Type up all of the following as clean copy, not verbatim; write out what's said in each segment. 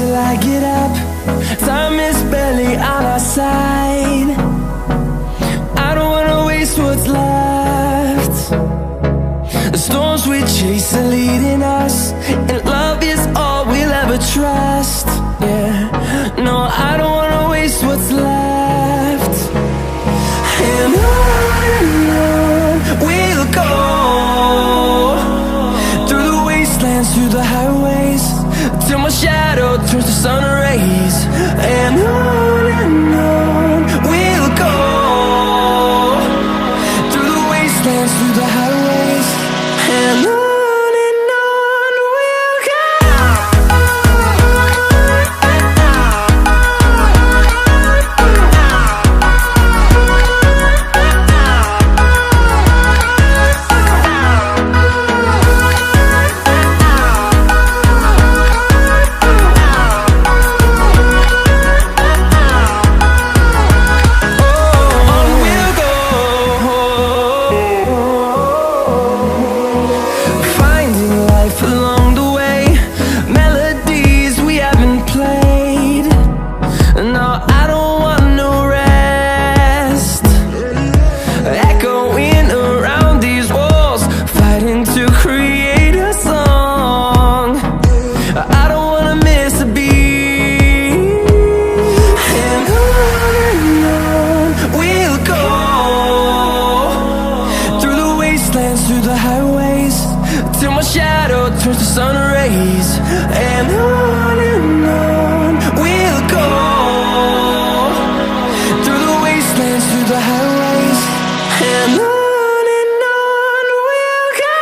till I get up. Time is barely on our side. I don't wanna waste what's left. The storms we chase are leading us, and love is all we'll ever trust. Yeah, no, I don't wanna waste what's left. And on we'll go, through the wastelands, through the highways, till my shadow turns to sun rays. And on we'll go, through the wastelands, through the highways, and on we'll go. Through the highways, till my shadow turns to sun rays. And on we'll go, through the wastelands, through the highways, and on we'll go.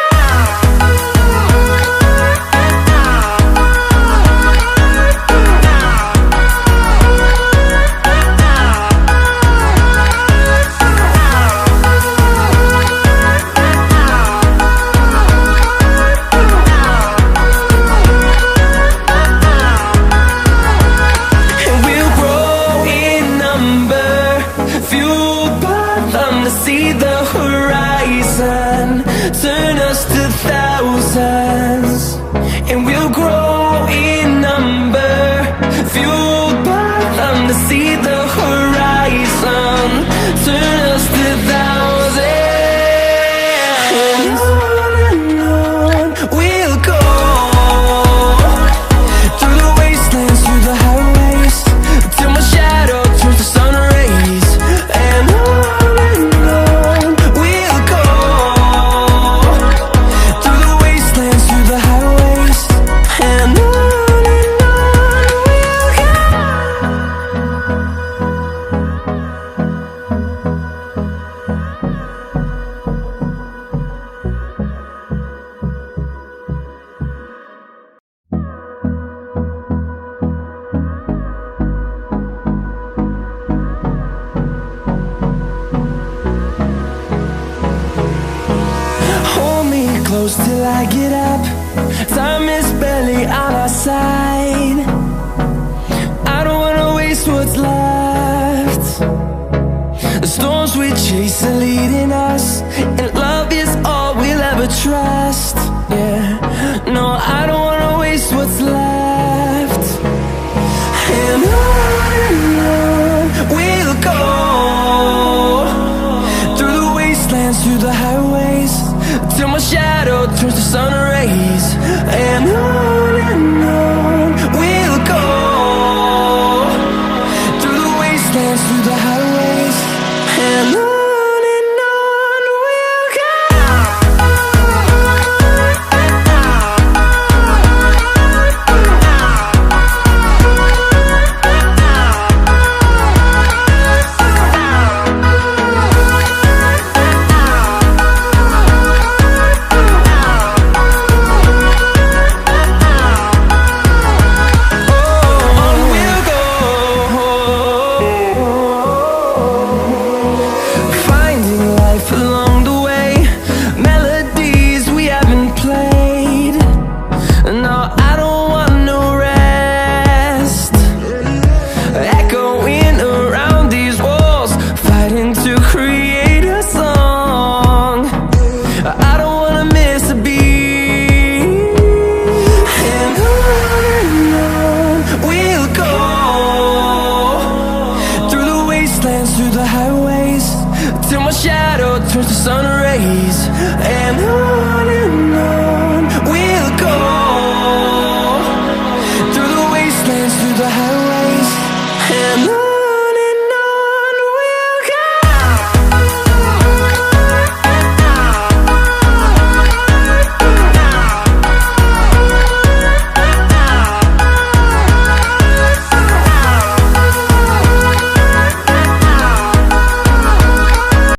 See the horizon, turn us to thousands, and we'll grow in number, fueled by them. To see the horizon, turn us to thousands, and on we'll go, through the wastelands, through the highways, till my shadow turns to sun rays. And close till I get up. Time is barely on our side. I don't wanna waste what's left. The storms we chase are leading us, and love is all we'll ever trust. Yeah, no, I don't wanna